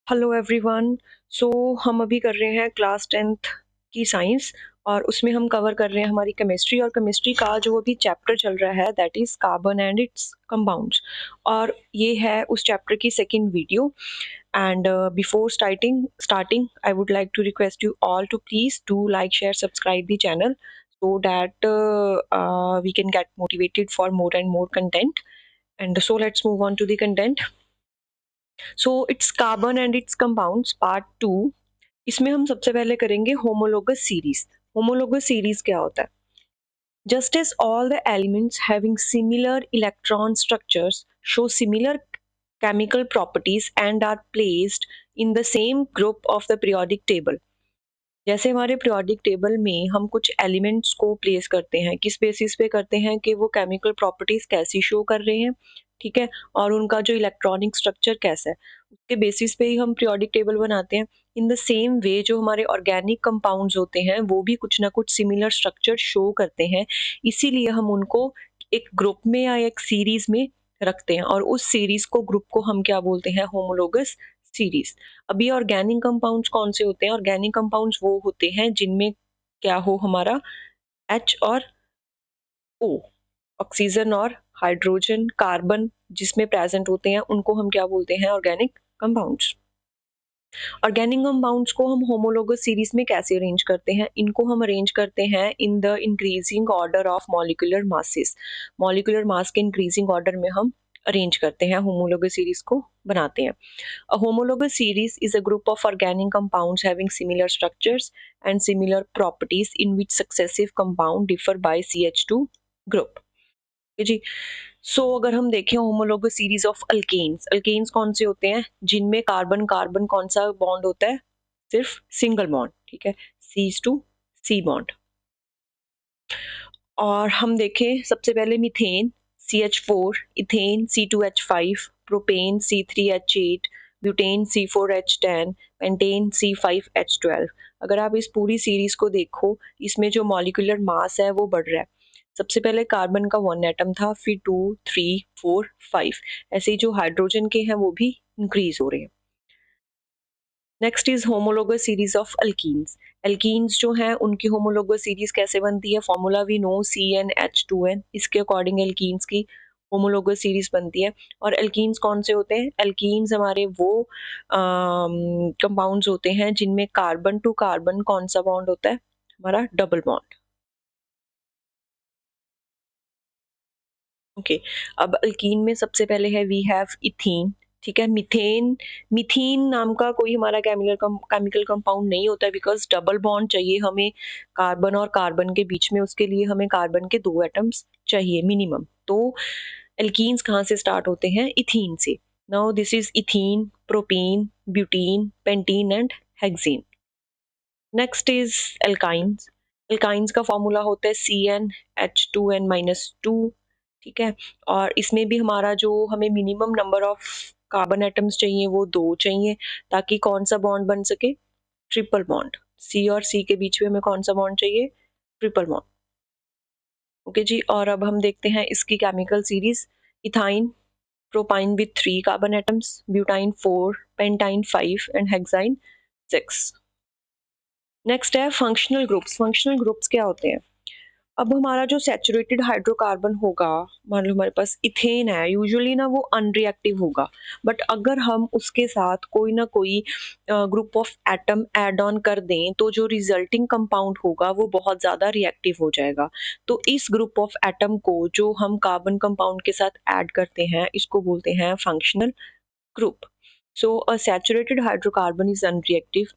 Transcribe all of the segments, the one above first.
Hello everyone. सो हम अभी कर रहे हैं क्लास 10th की साइंस और उसमें हम कवर कर रहे हैं हमारी केमिस्ट्री और केमिस्ट्री का जो अभी चैप्टर चल रहा है that is carbon and its compounds. और ये है उस चैप्टर की second video. And before starting I would like to request you all to please do like share subscribe the channel so that we can get motivated for more and more content. And so let's move on to the content. So it's carbon and its compounds part 2। इसमें हम सबसे पहले करेंगे homologous series. Homologous series क्या होता है? Just as all the elements having similar electron structures show similar chemical properties and are placed in the same group of the periodic table। जैसे हमारे पीरियोडिक टेबल में हम कुछ एलिमेंट्स को place करते हैं, किस बेसिस पे करते हैं कि वो केमिकल प्रॉपर्टीज कैसी शो कर रहे हैं, ठीक है, और उनका जो इलेक्ट्रॉनिक स्ट्रक्चर कैसा है, उसके बेसिस पे ही हम पीरियोडिक टेबल बनाते हैं। इन द सेम वे जो हमारे ऑर्गेनिक कंपाउंड्स होते हैं वो भी कुछ ना कुछ सिमिलर स्ट्रक्चर शो करते हैं, इसीलिए हम उनको एक ग्रुप में या एक सीरीज में रखते हैं और उस सीरीज को ग्रुप को हम क्या बोलते हैं? Homologous series. अब ये ऑर्गेनिक कंपाउंड्स कौन से होते हैं? ऑर्गेनिक कंपाउंड्स वो होते हैं जिनमें क्या हो, हमारा H और O, ऑक्सीजन और हाइड्रोजन, कार्बन जिसमें प्रेजेंट होते हैं उनको हम क्या बोलते हैं? Organic compounds. ऑर्गेनिक कंपाउंड्स को हम होमोलोगस सीरीज में कैसे अरेंज करते हैं? इनको हम अरेंज करते हैं in the increasing order of molecular masses. Molecular mass के इंक्रीजिंग ऑर्डर में हम अरेंज करते हैं, होमोलोगस सीरीज को बनाते हैं। A homologous series is a group of organic compounds having similar structures and similar properties in which successive compound differ by CH2 group। ठीक है जी। अगर हम देखें homologous series of alkenes, alkenes कौन से होते हैं? जिनमें कार्बन कार्बन कौन सा बॉन्ड होता है? सिर्फ सिंगल बॉन्ड, ठीक है, C2C बॉन्ड। और हम देखें सबसे पहले methane CH4, ethane C2H5, propane C3H8, butane C4H10, pentane C5H12। अगर आप इस पूरी सीरीज को देखो, इसमें जो मॉलिक्यूलर मास है वो बढ़ रहा है। सबसे पहले कार्बन का 1 एटम था, फिर 2, 3, 4, 5, ऐसे ही जो हाइड्रोजन के हैं वो भी इंक्रीज हो रहे हैं। Next is homologous series of alkenes. Alkenes जो हैं उनकी होमोलोगस सीरीज कैसे बनती है? फॉर्मूला वी नो CnH2n, इसके अकॉर्डिंग एल्कीन्स की होमोलोगस सीरीज बनती है। और एल्कीन्स कौन से होते हैं? एल्कीन्स हमारे वो कंपाउंड्स होते हैं जिनमें कार्बन टू कार्बन कौन सा बॉन्ड होता है? हमारा डबल बॉन्ड। ओके, अब अल्कीन में सबसे पहले है वी हैव इथीन, ठीक है। मीथेन, मीथीन नाम का कोई हमारा केमिकल कंपाउंड नहीं होता है, बिकॉज डबल बॉन्ड चाहिए हमें कार्बन और कार्बन के बीच में, उसके लिए हमें कार्बन के 2 एटम्स चाहिए मिनिमम। तो एल्कीन्स कहाँ से स्टार्ट होते हैं? इथीन से। Now this is ethene, propene, butene, pentene and hexane. Next is alkynes. Alkynes का फॉर्मूला होता है CnH2n-2, ठीक है। और इसमें भी हमारा जो हमें minimum number of carbon atoms चाहिए वो 2 चाहिए, ताकि कौन सा बॉन्ड बन सके? Triple bond. C और C के बीच में हमें कौन सा बॉन्ड चाहिए? Triple bond. ओके जी। और अब हम देखते हैं इसकी chemical series. Ethyne, propyne with 3 carbon atoms, butyne 4, pentyne 5 and hexyne 6। Next है फंक्शनल ग्रुप्स। फंक्शनल ग्रुप्स क्या होते हैं? अब हमारा जो सैचुरेटेड हाइड्रोकार्बन होगा, मान लो हमारे पास इथेन है, यूजुअली ना वो अनरिएक्टिव होगा, बट अगर हम उसके साथ कोई ना कोई group of atom add on कर दें तो जो रिजल्टिंग कंपाउंड होगा वो बहुत ज़्यादा रिएक्टिव हो जाएगा। तो इस ग्रुप ऑफ एटम को जो हम कार्बन कंपाउंड के साथ ऐड करते हैं इसको बोलते हैं functional group. So a saturated hydrocarbon is unreactive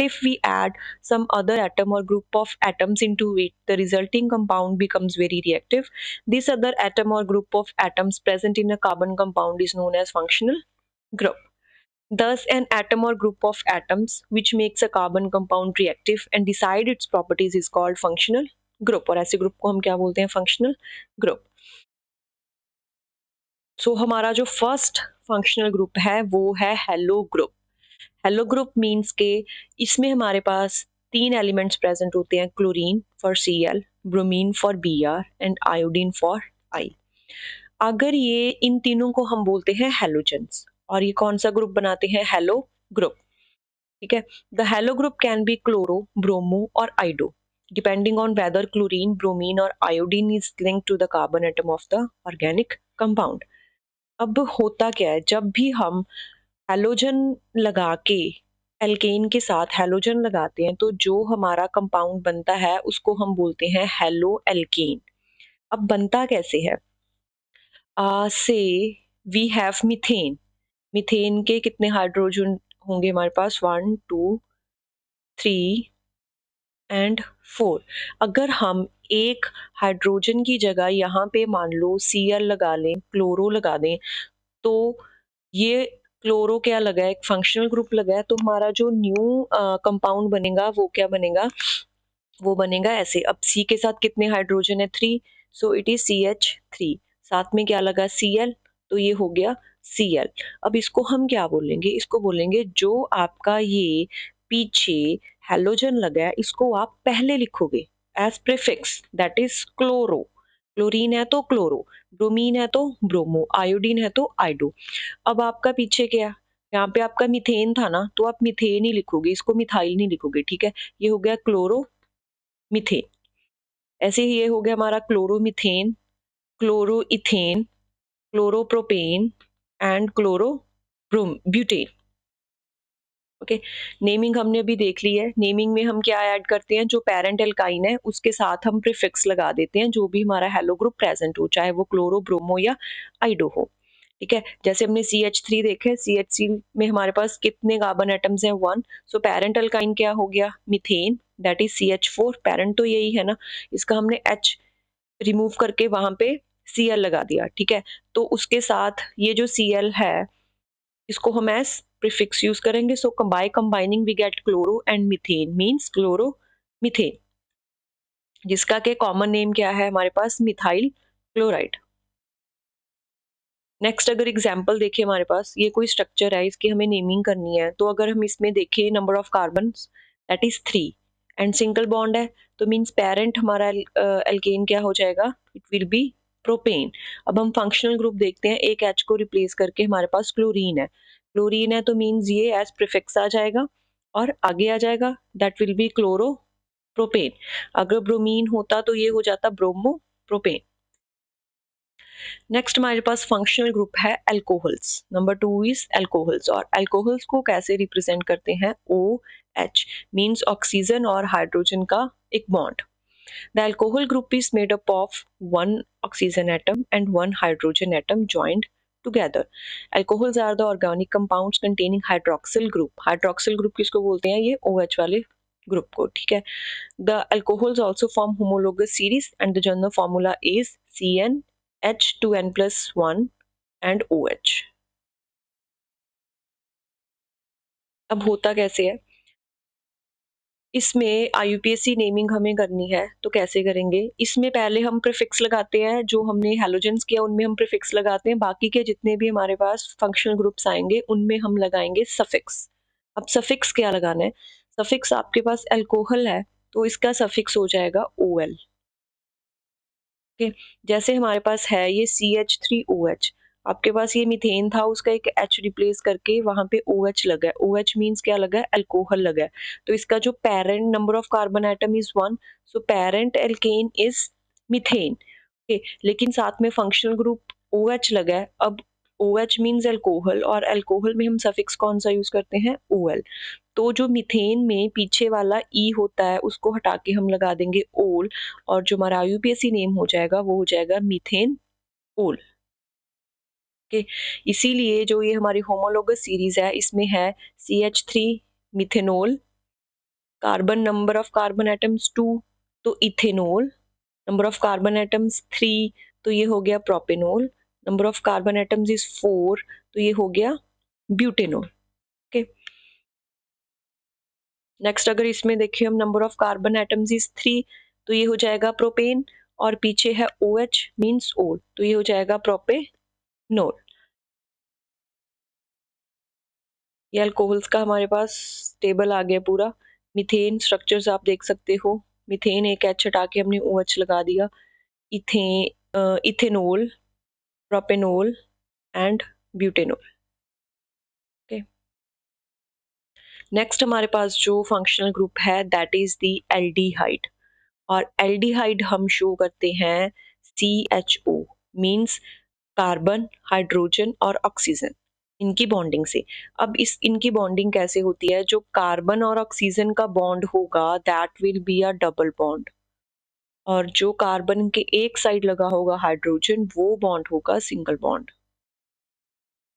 if we add some other atom or group of atoms into it, the resulting compound becomes very reactive. This other atom or group of atoms present in a carbon compound is known as functional group. Thus, an atom or group of atoms which makes a carbon compound reactive and decide its properties is called functional group. और ऐसे group को हम क्या बोलते हैं? Functional group. सो हमारा जो first functional group है वो है hello group. Hello group means के इसमें हमारे पास 3 एलिमेंट्स प्रेजेंट होते हैं, chlorine for Cl, bromine for Br and iodine for I। अगर ये इन तीनों को हम बोलते हैं हेलोजेंस। और ये कौन सा ग्रुप बनाते हैं? Halo group. ठीक है, the halo group can be chloro, bromo और iodo depending on whether chlorine, bromine और iodine is link to the carbon atom of the organic compound. अब होता क्या है, जब भी हम हैलोजन लगा के एल्केन के साथ हैलोजन लगाते हैं तो जो हमारा कंपाउंड बनता है उसको हम बोलते हैं हेलो एल्केन। अब बनता कैसे है? से वी हैव मीथेन। मीथेन के कितने हाइड्रोजन होंगे हमारे पास? 1 2 3 एंड 4। अगर हम एक हाइड्रोजन की जगह यहाँ पे मान लो Cl लगा लें, क्लोरो लगा दें, तो ये क्लोरो क्या लगा है? एक फंक्शनल ग्रुप लगा है, तो हमारा जो न्यू कंपाउंड बनेगा वो क्या बनेगा? वो बनेगा ऐसे। अब C के साथ कितने हाइड्रोजन है? 3, सो इट इज CH3। साथ में क्या लगा? Cl, तो ये हो गया Cl। अब इसको हम क्या बोलेंगे? इसको बोलेंगे जो आपका ये पीछे हैलोजन लगा है इसको आप पहले लिखोगे as prefix, that is chloro. Chlorine है तो क्लोरो, ब्रोमीन है तो ब्रोमो, आयोडीन है तो आइडो। अब आपका पीछे क्या? यहाँ पे आपका मीथेन था ना, तो आप मीथेन ही लिखोगे, इसको मिथाइल नहीं लिखोगे। ठीक है, ये हो गया क्लोरो मीथेन। ऐसे ही ये हो गया हमारा chloromethane, chloroethane, chloropropane and chloro butane. Okay, naming हमने अभी देख ली है। नेमिंग में हम क्या ऐड करते हैं? जो पेरेंट एल्काइन है उसके साथ हम प्रीफिक्स लगा देते हैं जो भी हमारा हेलो ग्रुप प्रेजेंट हो, चाहे वो क्लोरो, ब्रोमो या आइडो हो। ठीक है, जैसे हमने CH3 देखे, CH3 में हमारे पास कितने कार्बन एटम्स हैं? 1। सो पेरेंट अल्काइन क्या हो गया? Methane, that is CH4। Parent तो यही है ना, इसका हमने H रिमूव करके वहां पे Cl लगा दिया। ठीक है, तो उसके साथ ये जो Cl है इसको हम एस प्रीफिक्स यूज करेंगे। So by combining we get chloro and methane, means chloro methane, जिसका के कॉमन नेम क्या है हमारे पास? Methyl chloride. नेक्स्ट अगर एग्जाम्पल देखें, हमारे पास ये कोई स्ट्रक्चर है, इसकी हमें नेमिंग करनी है, तो अगर हम इसमें देखें number of carbon that is 3 and single bond है, तो मींस पेरेंट हमारा एल्केन क्या हो जाएगा? It will be propane. अब हम फंक्शनल ग्रुप देखते हैं, एक H को रिप्लेस करके हमारे पास क्लोरीन है। क्लोरीन है तो मींस ये एज प्रीफिक्स आ जाएगा और आगे आ जाएगा, that will be chloro propane. अगर ब्रोमीन होता तो ये हो जाता ब्रोमो प्रोपेन। नेक्स्ट हमारे पास फंक्शनल ग्रुप है अल्कोहल्स। नंबर 2 इज अल्कोहल्स, और अल्कोहल्स को कैसे रिप्रेजेंट करते हैं? OH, मींस ऑक्सीजन और हाइड्रोजन का एक bond. The alcohol group is made up of 1 oxygen atom and 1 hydrogen atom joined together. Alcohols are the organic compounds containing hydroxyl group. Hydroxyl group किसको बोलते हैं? ये OH वाले ग्रुप को। ठीक है, the alcohols also form homologous series and the general formula is CnH2n+1 and OH। अब होता कैसे है? इसमें IUPAC नेमिंग हमें करनी है, तो कैसे करेंगे? इसमें पहले हम प्रीफिक्स लगाते हैं, जो हमने हैलोजेंस किया उनमें हम प्रीफिक्स लगाते हैं, बाकी के जितने भी हमारे पास फंक्शनल ग्रुप्स आएंगे उनमें हम लगाएंगे सफिक्स। अब सफिक्स क्या लगाना है? सफिक्स आपके पास अल्कोहल है तो इसका सफिक्स हो जाएगा OL। ओके, जैसे हमारे पास है ये CH3OH, आपके पास ये मीथेन था, उसका एक H रिप्लेस करके वहां पे OH लगा है। OH मींस क्या लगा है? अल्कोहल लगा है। तो इसका जो parent number of carbon atom is 1, so parent alkane is methane. Okay, लेकिन साथ में फंक्शनल ग्रुप OH लगा है। अब OH मींस अल्कोहल, और अल्कोहल में हम सफिक्स कौन सा यूज करते हैं? OL। तो जो मीथेन में पीछे वाला ई होता है उसको हटा के हम लगा देंगे ओल, और जो हमारा IUPAC नेम हो जाएगा वो हो जाएगा मीथेन ओल। ओके, इसीलिए जो ये हमारी होमोलोगस सीरीज है इसमें है CH3 methanol, carbon number of carbon atoms 2 तो ethanol, number of carbon atoms 3 तो ये हो गया propanol, number of carbon atoms is 4 तो ये हो गया ब्यूटेनोल। ओके, नेक्स्ट अगर इसमें देखिए हम number of carbon atoms is 3 तो ये हो जाएगा प्रोपेन, और पीछे है OH मींस ओल तो ये हो जाएगा प्रोपेनोल। ये अल्कोहल्स का हमारे पास टेबल आ गया पूरा। मीथेन स्ट्रक्चर्स आप देख सकते हो, मीथेन एक H हटा के हमने OH लगा दिया, इथे ethanol, propanol and butanol. Next हमारे पास जो फंक्शनल ग्रुप है दैट इज द एल्डिहाइड, और एल्डिहाइड हम शो करते हैं CHO, मींस कार्बन, हाइड्रोजन और ऑक्सीजन, इनकी बॉन्डिंग से। अब इस इनकी बॉन्डिंग कैसे होती है, जो कार्बन और ऑक्सीजन का बॉन्ड होगा that will be a double bond, और जो कार्बन के एक साइड लगा होगा हाइड्रोजन, वो बॉन्ड होगा सिंगल बॉन्ड।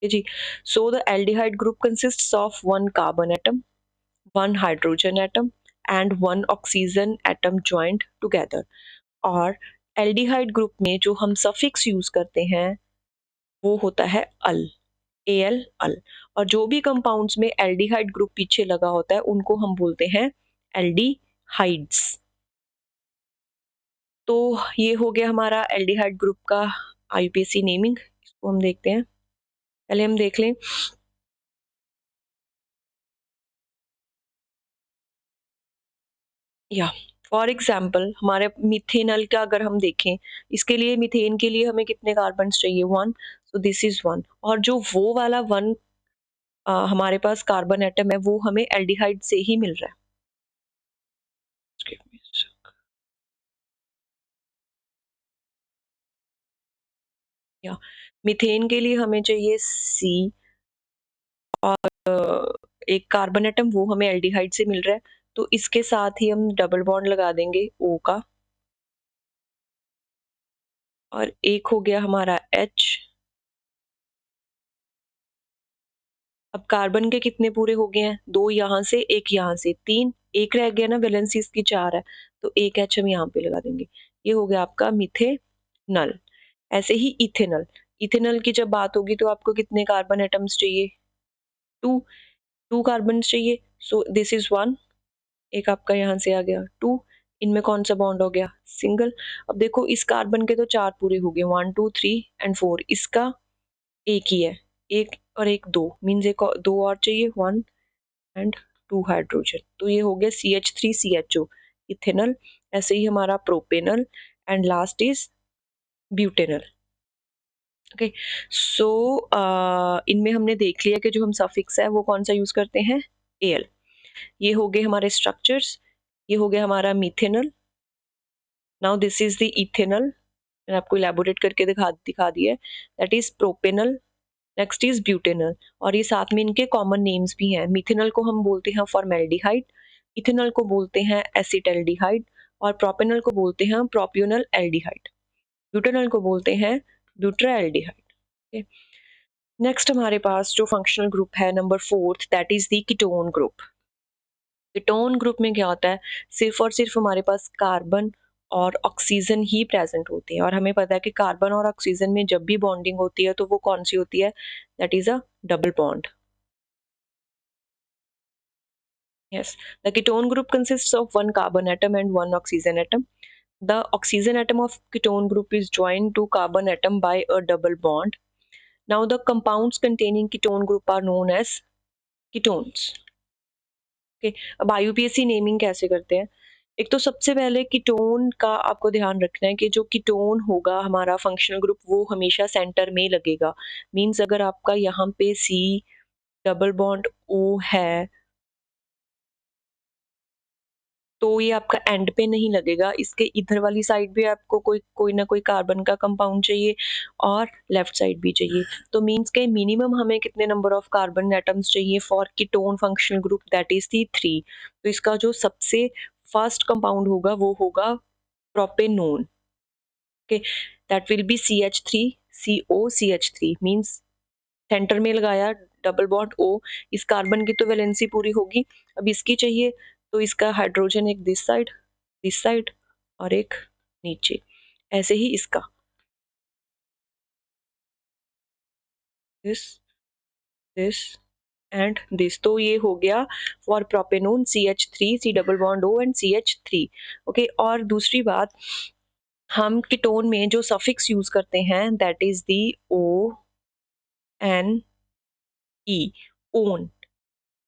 जी, so the aldehyde group consists of one carbon atom, one hydrogen atom and one oxygen atom joint together. और एल्डिहाइड ग्रुप में जो हम सफिक्स यूज करते हैं वो होता है अल, एल अल, और जो भी कंपाउंड्स में एल्डिहाइड ग्रुप पीछे लगा होता है उनको हम बोलते हैं एल्डिहाइड्स। तो ये हो गया हमारा एल्डिहाइड ग्रुप का IUPAC नेमिंग। इसको हम देखते हैं, पहले हम देख लें। या फॉर एग्जाम्पल हमारे मिथेनल का अगर हम देखें, इसके लिए मिथेन के लिए हमें कितने कार्बन चाहिए, 1, सो दिस इज 1, और जो वो वाला 1 हमारे पास कार्बन एटम है वो हमें एल्डिहाइड से ही मिल रहा है। या मीथेन के लिए हमें चाहिए C, एक कार्बन एटम वो हमें एल्डिहाइड से मिल रहा है, तो इसके साथ ही हम डबल बॉन्ड लगा देंगे O का, और एक हो गया हमारा H। अब कार्बन के कितने पूरे हो गए हैं, 2 यहाँ से, एक यहाँ से, 3, एक रह गया ना, वैलेंसी इसकी 4 है, तो एक H हम यहाँ पे लगा देंगे। ये हो गया आपका मिथेनल। ऐसे ही इथेनल, इथेनल की जब बात होगी तो आपको कितने कार्बन एटम्स चाहिए, 2 कार्बन चाहिए, सो दिस इज 1, एक आपका यहाँ से आ गया 2, इनमें कौन सा बॉन्ड हो गया, सिंगल। अब देखो इस कार्बन के तो 4 पूरे हो गए, 1 2 3 एंड 4, इसका एक ही है, एक और एक 2, मीन्स एक और 2 और चाहिए, 1 एंड 2 हाइड्रोजन, तो ये हो गया CH3CHO, इथेनल। ऐसे ही हमारा propanal, and last is butanal. Okay, so इनमें हमने देख लिया कि जो हम सफिक्स है वो कौन सा यूज करते हैं, AL। ये हो गए हमारे स्ट्रक्चर्स, ये हो गया हमारा methanal. Now this is the ethanal, मैंने आपको इलेबोरेट करके दिखा दिया है, that is propanal. Next is butanal, और ये साथ में इनके कॉमन नेम्स भी हैं। मिथेनल को हम बोलते हैं फॉर्मेल्डिहाइड, इथेनल को बोलते हैं एसिटल्डिहाइड, और प्रोपेनल को बोलते हैं प्रोप्यूनल एल्डिहाइड, ब्यूटेनल को बोलते हैं ब्यूट्राएल्डिहाइड। नेक्स्ट हमारे पास जो फंक्शनल ग्रुप है number 4th, that is the ketone group. Ketone group में क्या होता है, सिर्फ और सिर्फ हमारे पास कार्बन और ऑक्सीजन ही प्रेजेंट होती है, और हमें पता है कि कार्बन और ऑक्सीजन में जब भी बॉन्डिंग होती है तो वो कौन सी होती है, that is a double bond. Yes, the ketone group consists of one carbon atom and one oxygen atom. The oxygen atom of ketone group is joined to carbon atom by a double bond. Now the compounds containing ketone group are known as ketones. Okay, अब IUPAC naming कैसे करते हैं। एक तो सबसे पहले ketone का आपको ध्यान रखना है कि जो कीटोन होगा हमारा फंक्शनल ग्रुप वो हमेशा सेंटर में लगेगा। मींस अगर आपका यहाँ पे C डबल बॉन्ड O है तो ये आपका एंड पे नहीं लगेगा, इसके इधर वाली साइड भी आपको कोई कोई ना कोई कार्बन का कंपाउंड चाहिए और लेफ्ट साइड भी चाहिए। तो मींस के मिनिमम हमें कितने नंबर ऑफ कार्बन एटम्स चाहिए for ketone functional group, that is the 3। तो इसका जो सबसे फर्स्ट कंपाउंड होगा वो होगा propanone. Okay, that will be CH3COCH3, means centre में लगाया डबल बॉन्ड O, इस कार्बन की तो वैलेंसी पूरी होगी, अब इसकी चाहिए तो इसका हाइड्रोजन एक दिस साइड और एक नीचे, ऐसे ही इसका दिस दिस एंड दिस, तो ये हो गया for propanone CH3 C double bond O and CH3। Okay, और दूसरी बात, हम कीटोन में जो सफिक्स यूज करते हैं that is the ONE, own.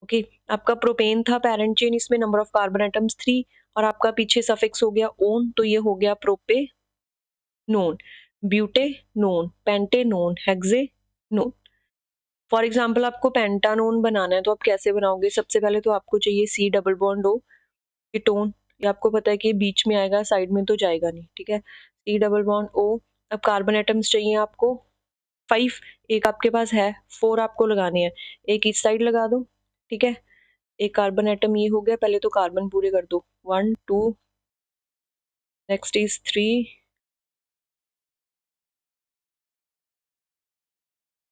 Okay, आपका प्रोपेन था पैरेंट चेन, इसमें नंबर ऑफ कार्बन एटम्स 3, और आपका पीछे सफिक्स हो गया ओन, तो ये हो गया propanone, butanone, pentanone, hexanone. For example आपको पेंटानोन बनाना है तो आप कैसे बनाओगे? सबसे पहले तो आपको चाहिए C double bond O ketone. ये आपको पता है कि बीच में आएगा, साइड में तो जाएगा नहीं, ठीक है। C double bond O. अब कार्बन एटम्स चाहिए आपको 5, एक आपके पास है, 4 आपको लगाने हैं, एक इस साइड लगा दो, ठीक है। एक कार्बन एटम ये हो गया, पहले तो कार्बन पूरे कर दो, 1 2, नेक्स्ट इज 3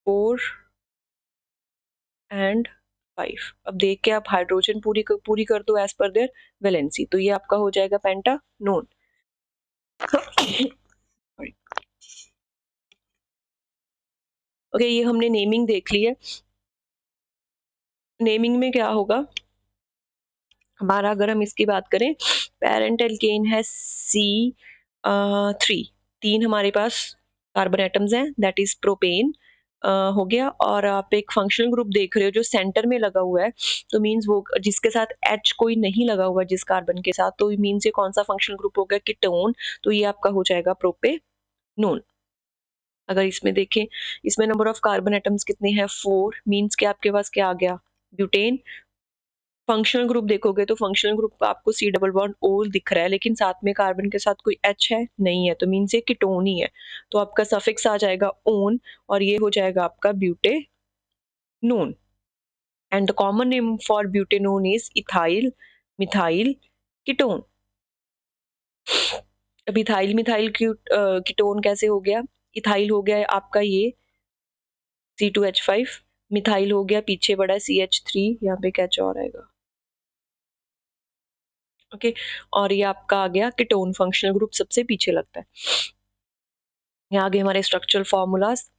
4 एंड 5। अब देख के आप हाइड्रोजन पूरी कर दो एज पर देयर वैलेंसी, तो ये आपका हो जाएगा पेंटानोन। ओके, ये हमने नेमिंग देख ली है। नेमिंग में क्या होगा हमारा, अगर हम इसकी बात करें, पेरेंट एल्केन है C3, 3 हमारे पास कार्बन एटम्स हैं, दैट इज प्रोपेन हो गया। और आप एक फंक्शनल ग्रुप देख रहे हो जो सेंटर में लगा हुआ है, तो मींस वो जिसके साथ H कोई नहीं लगा हुआ जिस कार्बन के साथ, तो मींस ये कौन सा फंक्शनल ग्रुप हो गया? कीटोन। तो ये आपका हो जाएगा प्रोपेनोन। अगर इसमें देखें, इसमें नंबर ऑफ कार्बन एटम्स कितने हैं? 4, मींस के आपके पास क्या आ गया? ब्यूटेन। फंक्शनल ग्रुप देखोगे तो फंक्शनल ग्रुप आपको सी डबल बॉन्ड ओ दिख रहा है, लेकिन साथ में कार्बन के साथ कोई एच है नहीं है, तो मीन्स ये कीटोन ही है। तो आपका सफिक्स आ जाएगा ओन, और ये हो जाएगा आपका butanone. And the common name for butanone is ethyl methyl ketone. अब इथाइल मिथाइल कीटोन कैसे हो गया? इथाइल हो गया आपका ये C2H5, मिथाइल हो गया पीछे बड़ा CH3, यहाँ पे क्या और आएगा, ओके। और ये आपका आ गया कीटोन, फंक्शनल ग्रुप सबसे पीछे लगता है। यहाँ आगे हमारे structural formulas.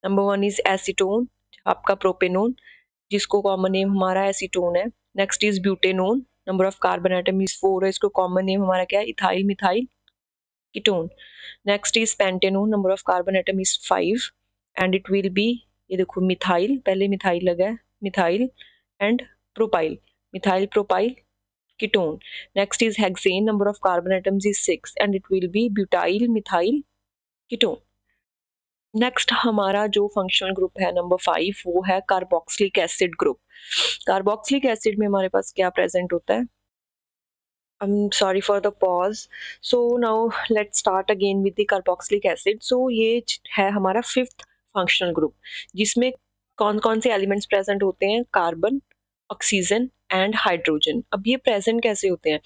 Number 1 is acetone, आपका प्रोपेनोन, जिसको कॉमन नेम हमारा एसीटोन है। Next is butanone, number of carbon atom is 4 है, इसको कॉमन नेम हमारा क्या है? Ethyl methyl ketone. Next is pentanone, number of carbon atom is 5 and it will be, ये देखो मिथाइल, पहले मिथाइल लगा है, methyl and propyl, methyl propyl ketone. Next is hexane, number of carbon atoms is 6 and it will be butyl methyl ketone. Next हमारा जो functional group है number 5, वो है carboxylic acid group. Carboxylic acid में हमारे पास क्या प्रेजेंट होता है? I'm sorry for the pause. So now let's start again with the carboxylic acid. So ये है हमारा 5th फंक्शनल ग्रुप, जिसमें कौन कौन से एलिमेंट्स प्रेजेंट होते हैं? Carbon, oxygen and hydrogen. अब ये प्रेजेंट कैसे होते हैं?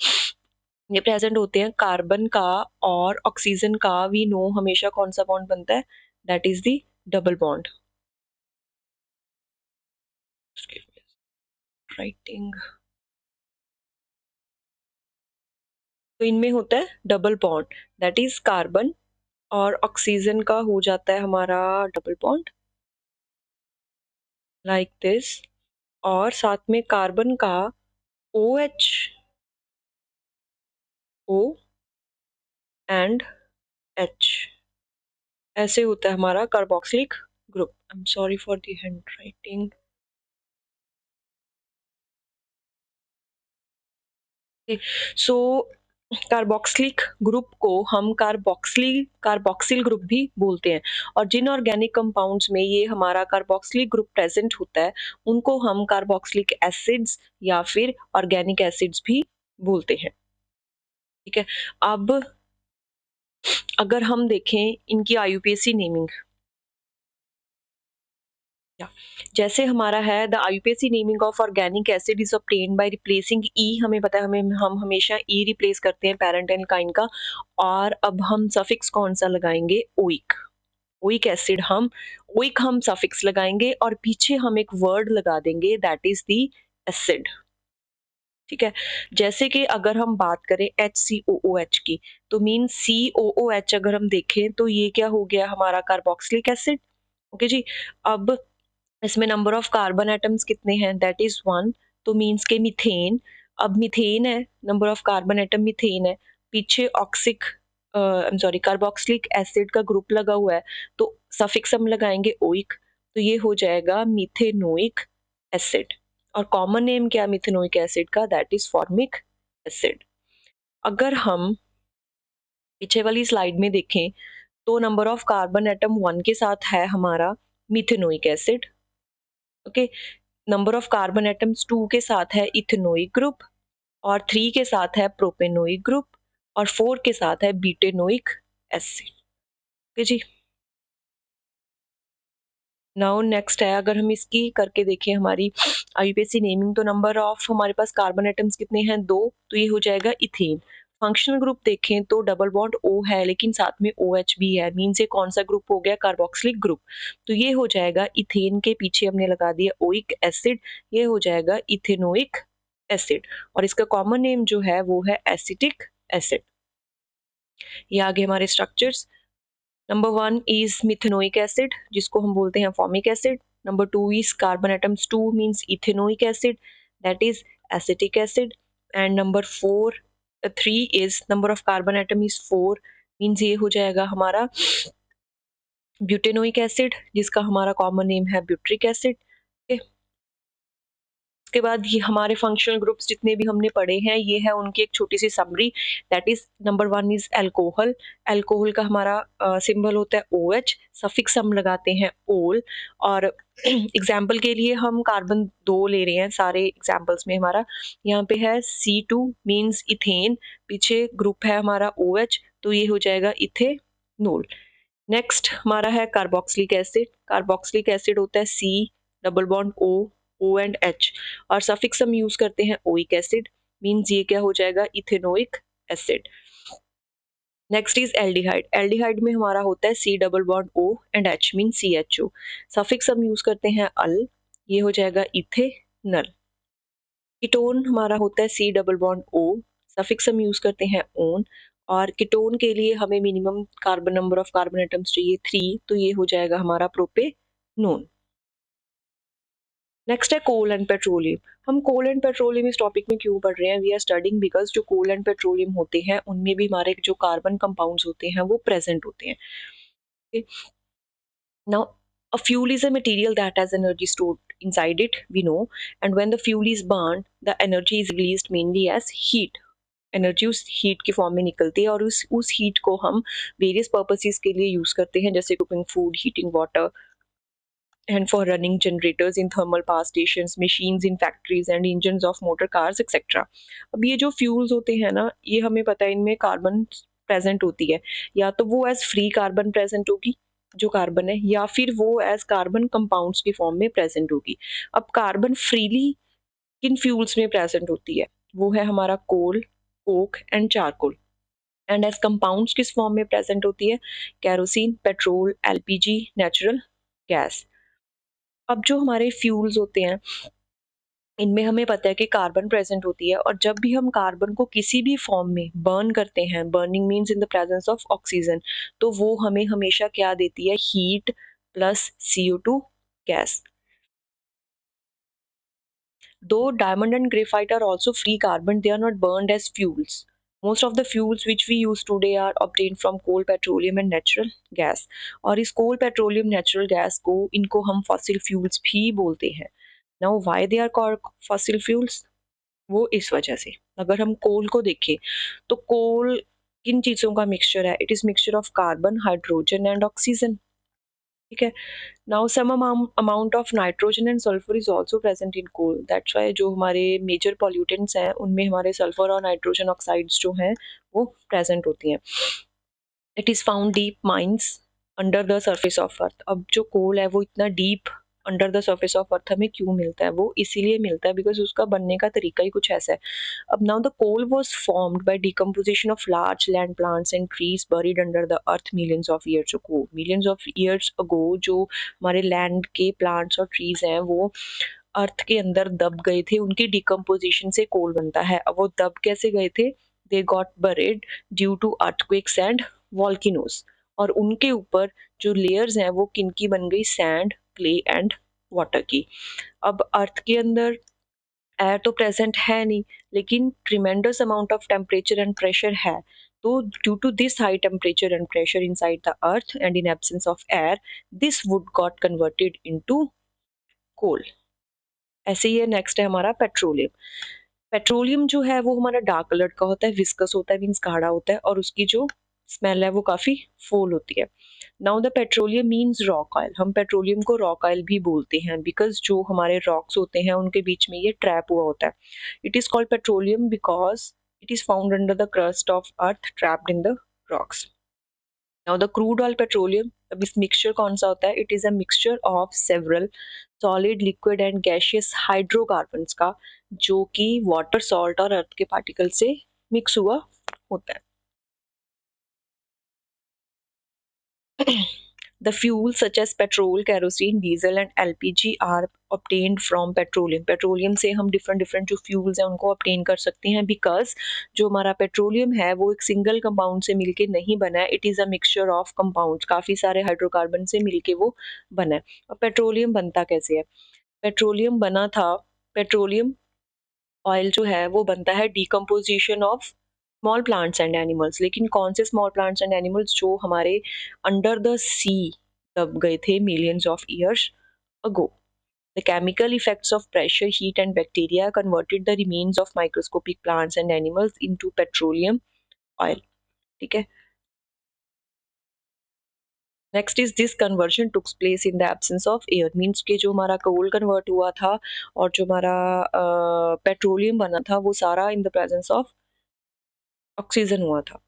ये प्रेजेंट होते हैं कार्बन का और ऑक्सीजन का, वी नो हमेशा कौन सा बॉन्ड बनता है? That is the double bond. Writing, तो इनमें होता है double bond, that is carbon और ऑक्सीजन का हो जाता है हमारा डबल बॉन्ड लाइक दिस, और साथ में कार्बन का OH, O एंड H, ऐसे होता है हमारा carboxylic group. I am sorry for the hand writing. So carboxylic group को हम कार्बोक्सिल ग्रुप भी बोलते हैं, और जिन ऑर्गेनिक कंपाउंड्स में ये हमारा कार्बोक्सिलिक ग्रुप प्रेजेंट होता है उनको हम कार्बोक्सिलिक एसिड्स या फिर ऑर्गेनिक एसिड्स भी बोलते हैं, ठीक है। अब अगर हम देखें इनकी IUPAC नेमिंग, जैसे हमारा है the IUPAC naming of organic acid is obtained by replacing E, हमें पता है हम हमेशा ई रिप्लेस करते हैं पेरेंट एल्काइन का, और अब हम सफिक्स कौन सा लगाएंगे? ओइक। ओइक एसिड हम सफिक्स लगाएंगे और पीछे हम एक वर्ड लगा देंगे दैट इज द एसिड, ठीक है। जैसे कि अगर हम बात करें HCOOH की, तो मीन COOH अगर हम देखें तो ये क्या हो गया हमारा? कार्बोक्सिलिक एसिड, ओके जी। अब इसमें नंबर ऑफ कार्बन एटम्स कितने हैं? दैट इज 1, तो मीन्स के मीथेन। अब मीथेन है, number of carbon atom methane है, पीछे ऑक्सिक कार्बोक्सिलिक एसिड का ग्रुप लगा हुआ है, तो सफिक्स हम लगाएंगे ओइक, तो ये हो जाएगा मीथेनोइक एसिड। और कॉमन नेम क्या मिथेनोइक एसिड का? That is formic acid. अगर हम पीछे वाली स्लाइड में देखें तो नंबर ऑफ कार्बन एटम 1 के साथ है हमारा methanoic acid, okay. Number of carbon atoms 2 के साथ है इथेनोइक ग्रुप, और 3 के साथ है प्रोपेनोइक ग्रुप, और 4 के साथ है ब्यूटेनोइक एसिड। ओके जी। नाउ नेक्स्ट है, अगर हम इसकी करके देखें हमारी आईयूपीएसी नेमिंग, तो नंबर ऑफ हमारे पास कार्बन एटम्स कितने हैं, 2, तो ये हो जाएगा इथेन। फंक्शनल ग्रुप देखें तो डबल बॉन्ड O है लेकिन साथ में OH भी है, मीन्स ये कौन सा ग्रुप हो गया, कार्बोक्सिलिक ग्रुप। तो ये हो जाएगा इथेन के पीछे हमने लगा दिया ओइक एसिड, ये हो जाएगा इथेनोइक एसिड, और इसका कॉमन नेम जो है वो है एसिटिक एसिड। ये आगे हमारे structures. Number 1 is methanoic acid, जिसको हम बोलते हैं formic acid. Number 2 is carbon atoms 2 means ethanoic acid, that is acetic acid. And number 3 is number of carbon atom is 4, means ये हो जाएगा हमारा ब्यूटेनोइक एसिड, जिसका हमारा कॉमन नेम है ब्यूट्रिक एसिड। उसके बाद ये हमारे फंक्शनल ग्रुप्स जितने भी हमने पढ़े हैं, ये है उनकी एक छोटी सी summary. That is number 1 is alcohol. Alcohol का हमारा सिंबल होता है OH, सफिक्स हम लगाते हैं ओल। और एग्जाम्पल के लिए हम कार्बन 2 ले रहे हैं सारे एग्जाम्पल्स में हमारा, यहाँ पे है C2 मीन्स इथेन, पीछे ग्रुप है हमारा OH, तो ये हो जाएगा इथेनॉल। नेक्स्ट हमारा है कार्बोक्सिलिक एसिड। कार्बोक्सिलिक एसिड होता है C double bond O and H, और सफिक्स हम यूज करते हैं ओइक एसिड, मींस ये क्या हो जाएगा, ethanoic acid. Next is aldehyde. Aldehyde में हमारा होता है C double bond O and H mean CHO, suffix हम यूज करते हैं अल, ये हो जाएगा इथेनल। कीटोन हमारा होता है C double bond O, suffix हम यूज करते हैं ओन, और कीटोन के लिए हमें minimum carbon number of carbon atoms चाहिए 3, तो ये हो जाएगा हमारा प्रोपेनोन। नेक्स्ट है कोल एंड पेट्रोलियम। हम कोल एंड पेट्रोलियम इस टॉपिक में क्यों पढ़ रहे हैं, वी आर स्टडिंग बिकॉज जो कोल एंड पेट्रोलियम होते हैं उनमें भी हमारे जो कार्बन कंपाउंड्स होते हैं वो प्रेजेंट होते हैं। Now, a fuel is a material that has energy stored inside it, we know, and when the fuel is burned, the energy is released mainly as heat. Energy उस heat के form में निकलती है, और उस heat को हम various purposes के लिए यूज करते हैं, जैसे cooking food, heating water, and for running generators in thermal power stations, machines in factories and engines of motor cars etc. अब ये जो फ्यूल्स होते हैं ना, ये हमें पता है इनमें कार्बन प्रेजेंट होती है, या तो वो एज फ्री कार्बन प्रेजेंट होगी जो कार्बन है, या फिर वो एज कार्बन कंपाउंड्स की फॉर्म में प्रेजेंट होगी। अब कार्बन फ्रीली किन फ्यूल्स में प्रेजेंट होती है, वो है हमारा coal, coke and charcoal. And as compounds किस फॉर्म में प्रेजेंट होती है, kerosene, petrol, LPG, natural gas. अब जो हमारे फ्यूल्स होते हैं इनमें हमें पता है कि कार्बन प्रेजेंट होती है, और जब भी हम कार्बन को किसी भी फॉर्म में बर्न करते हैं, burning means in the presence of oxygen, तो वो हमें हमेशा क्या देती है, heat plus CO2 gas. Though diamond and graphite are also free carbon, they are not burned as fuels. Most of the fuels which we use today are obtained from coal, petroleum and natural gas. और इस coal, petroleum, natural gas को इनको हम fossil fuels भी बोलते हैं। Now why they are called fossil fuels? वो इस वजह से, अगर हम कोल को देखें तो कोल किन चीज़ों का मिक्सचर है, it is mixture of carbon, hydrogen and oxygen. ठीक है। Now some amount of nitrogen and sulphur is also present in coal, that's why जो हमारे मेजर पॉल्यूटेंट्स हैं उनमें हमारे सल्फर और नाइट्रोजन ऑक्साइड्स जो हैं वो प्रेजेंट होती हैं। It is found deep mines under the surface of earth. अब जो कोल है वो इतना deep under the surface of earth हमें क्यों मिलता है, वो इसीलिए मिलता है बिकॉज उसका बनने का तरीका ही कुछ ऐसा है। अब now the coal was formed by decomposition of large land plants and trees buried under the earth millions of years ago. Millions of years ago जो हमारे लैंड के प्लांट्स और ट्रीज हैं वो अर्थ के अंदर दब गए थे, उनकी डिकम्पोजिशन से कोल बनता है। अब वो दब कैसे गए थे, they got buried due to earthquakes and volcanoes, और उनके ऊपर जो लेयर्स हैं वो किनकी बन गई, सैंड, क्ले एंड वाटर की। अब अर्थ के अंदर एयर तो प्रेजेंट है नहीं, लेकिन tremendous amount of temperature and pressure है, तो due to this high temperature and pressure inside the earth and in absence of air, this would got converted into coal. ऐसे ही है, नेक्स्ट है हमारा पेट्रोलियम। पेट्रोलियम जो है वो हमारा डार्क कलर का होता है, विस्कस होता है, मीन्स गाढ़ा होता है, और उसकी जो स्मेल है वो काफी फूल होती है। Now the petroleum means rock oil, हम पेट्रोलियम को रॉक ऑयल भी बोलते हैं बिकॉज जो हमारे रॉक्स होते हैं उनके बीच में ये ट्रैप हुआ होता है. It is called petroleum because it is found under the crust of earth trapped in the rocks. Now the crude oil petroleum, अब इस मिक्सचर कौन सा होता है? It is a mixture of several solid liquid and gaseous hydrocarbons का, जो कि water salt और अर्थ के पार्टिकल से मिक्स हुआ होता है. The fuels such as petrol, kerosene, diesel and LPG are obtained from petroleum. Petroleum से हम डिफरेंट डिफरेंट जो फ्यूल्स हैं उनको obtain कर सकते हैं बिकॉज जो हमारा पेट्रोलियम है वो एक सिंगल कंपाउंड से मिलके नहीं बना है. It is a mixture of compounds, काफ़ी सारे हाइड्रोकार्बन से मिलके वो बना है. और पेट्रोलियम बनता कैसे है? पेट्रोलियम बना था, पेट्रोलियम ऑयल जो है वो बनता है decomposition of small plants and animals. लेकिन कौन से स्मॉल प्लांट्स एंड एनिमल्स? जो हमारे अंडर द सी दब गए थे millions of years ago. The chemical effects of pressure, heat, and bacteria converted the remains of microscopic plants and animals into petroleum oil. ठीक है. Next is this conversion takes place in the absence of air, means कि जो हमारा कोल convert हुआ था और जो हमारा पेट्रोलियम बना था वो सारा in the presence of oxygen हुआ था.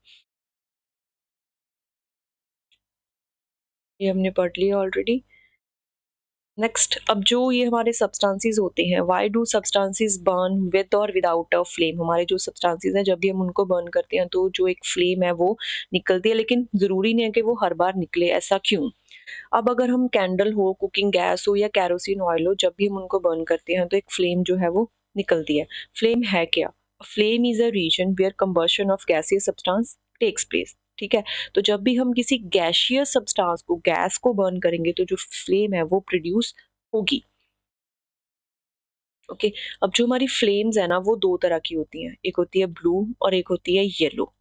ये हमने पढ़ लिया ऑलरेडी. नेक्स्ट, अब जो ये हमारे सब्सटेंसेस होते हैं, why do substances burn with और विदाउट अ फ्लेम? हमारे जो सब्सटेंसेस हैं जब भी हम उनको बर्न करते हैं तो जो एक फ्लेम है वो निकलती है, लेकिन ज़रूरी नहीं है कि वो हर बार निकले. ऐसा क्यों? अब अगर हम कैंडल हो, कुकिंग गैस हो या केरोसिन ऑयल हो, जब भी हम उनको बर्न करते हैं तो एक फ्लेम जो है वो निकलती है. फ्लेम है क्या? Flame is a region where combustion of gaseous substance takes place. ठीक है. तो जब भी हम किसी गैशियस सब्सटेंस को, गैस को बर्न करेंगे तो जो फ्लेम है वो प्रोड्यूस होगी. ओके. अब जो हमारी फ्लेम्स है ना वो दो तरह की होती हैं, एक होती है ब्लू और एक होती है येलो.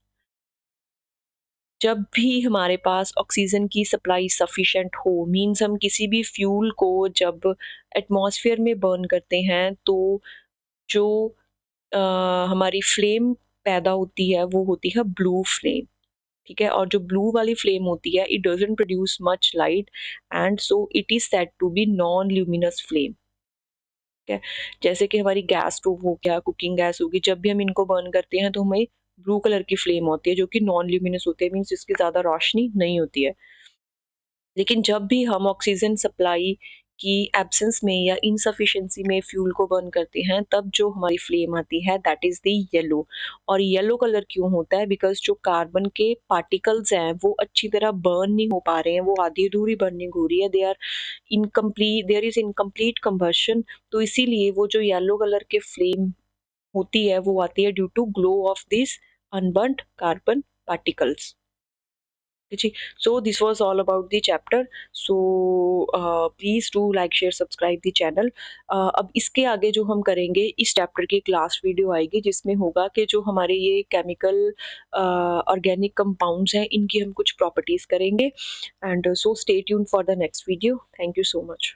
जब भी हमारे पास ऑक्सीजन की सप्लाई सफिशिएंट हो, मीन्स हम किसी भी फ्यूल को जब एटमॉस्फेयर में बर्न करते हैं तो जो अ, हमारी फ्लेम पैदा होती है वो होती है ब्लू फ्लेम. ठीक है. और जो ब्लू वाली फ्लेम होती है it doesn't produce much light and so it is said to be non luminous flame. ठीक है. जैसे कि हमारी गैस स्टोव हो गया, कुकिंग गैस होगी, जब भी हम इनको बर्न करते हैं तो हमें ब्लू कलर की फ्लेम होती है जो कि नॉन ल्यूमिनस होती है, मीन्स इसकी ज़्यादा रोशनी नहीं होती है. लेकिन जब भी हम ऑक्सीजन सप्लाई की एब्सेंस में या इनसफिशिएंसी में फ्यूल को बर्न करते हैं तब जो हमारी फ्लेम आती है दैट इज द येलो. और येलो कलर क्यों होता है? बिकॉज जो कार्बन के पार्टिकल्स हैं वो अच्छी तरह बर्न नहीं हो पा रहे हैं, वो आधी अधूरी बर्निंग हो रही है, they are incomplete, there is incomplete combustion. तो इसीलिए वो जो येलो कलर के फ्लेम होती है वो आती है due to glow of this unburned carbon particles. जी. So this was all about the chapter. So please do like, share, subscribe the channel. अब इसके आगे जो हम करेंगे, इस चैप्टर की एक लास्ट वीडियो आएगी जिसमें होगा कि जो हमारे ये केमिकल ऑर्गेनिक कंपाउंड्स हैं इनकी हम कुछ प्रॉपर्टीज करेंगे. And so stay tune for the next video. Thank you so much.